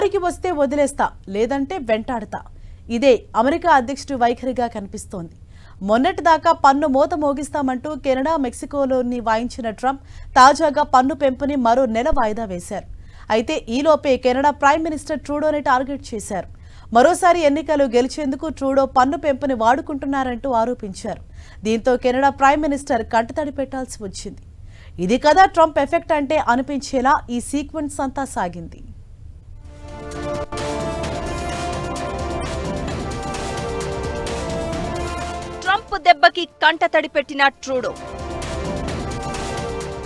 దారికి వస్తే వదిలేస్తా, లేదంటే వెంటాడతా. ఇదే అమెరికా అధ్యక్షుడి వైఖరిగా కనిపిస్తోంది. మొన్నటిదాకా పన్ను మోత మోగిస్తామంటూ కెనడా, మెక్సికోలోని వాయించిన ట్రంప్ తాజాగా పన్ను పెంపుని మరో నెల వాయిదా వేశారు. అయితే ఈలోపే కెనడా ప్రైమ్ మినిస్టర్ ట్రూడోని టార్గెట్ చేశారు. మరోసారి ఎన్నికలు గెలిచేందుకు ట్రూడో పన్ను పెంపుని వాడుకుంటున్నారంటూ ఆరోపించారు. దీంతో కెనడా ప్రైమ్ మినిస్టర్ కంటతడి పెట్టాల్సి వచ్చింది. ఇది కదా ట్రంప్ ఎఫెక్ట్ అంటే అనిపించేలా ఈ సీక్వెన్స్ అంతా సాగింది. ట్రంప్ దెబ్బకి కంటతడి పెట్టిన ట్రూడో,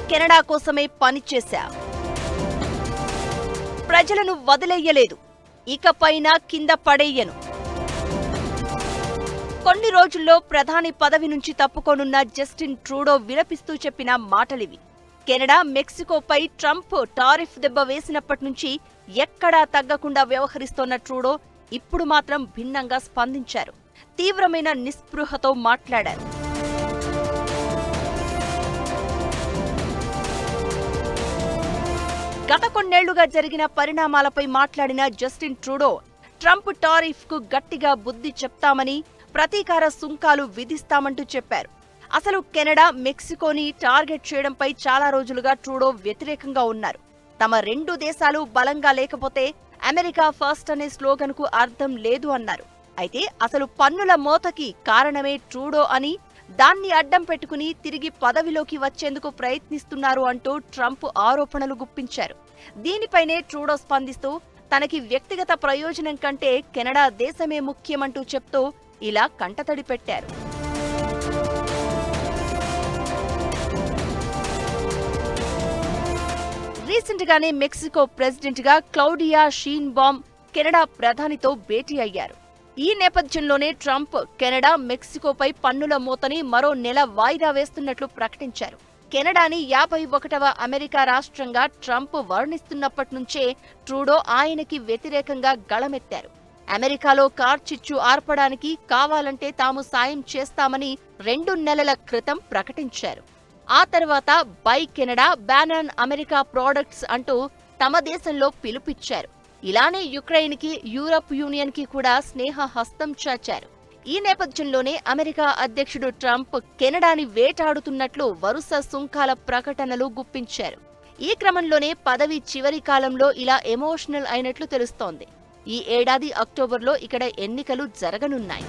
కెనడా కోసమే పనిచేశా, ప్రజలను వదిలేయలేదు, ఇకపైన కింద పడేయను. కొన్ని రోజుల్లో ప్రధాని పదవి నుంచి తప్పుకోనున్న జస్టిన్ ట్రూడో విలపిస్తూ చెప్పిన మాటలివి. కెనడా, మెక్సికోపై ట్రంప్ టారిఫ్ దెబ్బ వేసినప్పటి నుంచి ఎక్కడా తగ్గకుండా వ్యవహరిస్తోన్న ట్రూడో ఇప్పుడు మాత్రం భిన్నంగా స్పందించారు. తీవ్రమైన నిస్పృహతో మాట్లాడారు. గత కొన్నేళ్లుగా జరిగిన పరిణామాలపై మాట్లాడిన జస్టిన్ ట్రూడో ట్రంప్ టారిఫ్కు గట్టిగా బుద్ధి చెప్తామని, ప్రతీకార సుంకాలు విధిస్తామంటూ చెప్పారు. అసలు కెనడా, మెక్సికోని టార్గెట్ చేయడంపై చాలా రోజులుగా ట్రూడో వ్యతిరేకంగా ఉన్నారు. తమ రెండు దేశాలు బలంగా లేకపోతే అమెరికా ఫస్ట్ అనే స్లోగన్కు అర్థం లేదు అన్నారు. అయితే అసలు పన్నుల మోతకి కారణమే ట్రూడో అని, దాన్ని అడ్డం పెట్టుకుని తిరిగి పదవిలోకి వచ్చేందుకు ప్రయత్నిస్తున్నారు అంటూ ట్రంప్ ఆరోపణలు గుప్పించారు. దీనిపైనే ట్రూడో స్పందిస్తూ తనకి వ్యక్తిగత ప్రయోజనం కంటే కెనడా దేశమే ముఖ్యమంటూ చెప్తూ ఇలా కంటతడి పెట్టారు. రీసెంట్ గానే మెక్సికో ప్రెసిడెంట్ గా క్లౌడియా షీన్బామ్ కెనడా ప్రధానితో భేటీ అయ్యారు. ఈ నేపథ్యంలోనే ట్రంప్ కెనడా, మెక్సికోపై పన్నుల మోతని మరో నెల వాయిదా వేస్తున్నట్లు ప్రకటించారు. కెనడాని 51వ అమెరికా రాష్ట్రంగా ట్రంప్ వర్ణిస్తున్నప్పటి నుంచే ట్రూడో ఆయనకి వ్యతిరేకంగా గళమెత్తారు. అమెరికాలో కార్చిచ్చు ఆర్పడానికి కావాలంటే తాము సాయం చేస్తామని 2 నెలల క్రితం ప్రకటించారు. ఆ తర్వాత by Canada, ban on America products అంటూ తమ దేశంలో పిలుపిచ్చారు. ఇలానే యుక్రెయిన్కి, యూరప్ యూనియన్కి కూడా స్నేహ హస్తం చాచారు. ఈ నేపథ్యంలోనే అమెరికా అధ్యక్షుడు ట్రంప్ కెనడాని వేటాడుతున్నట్లు వరుస సుంకాల ప్రకటనలు గుప్పించారు. ఈ క్రమంలోనే పదవి చివరి కాలంలో ఇలా ఎమోషనల్ అయినట్లు తెలుస్తోంది. ఈ ఏడాది అక్టోబర్లో ఇక్కడ ఎన్నికలు జరగనున్నాయి.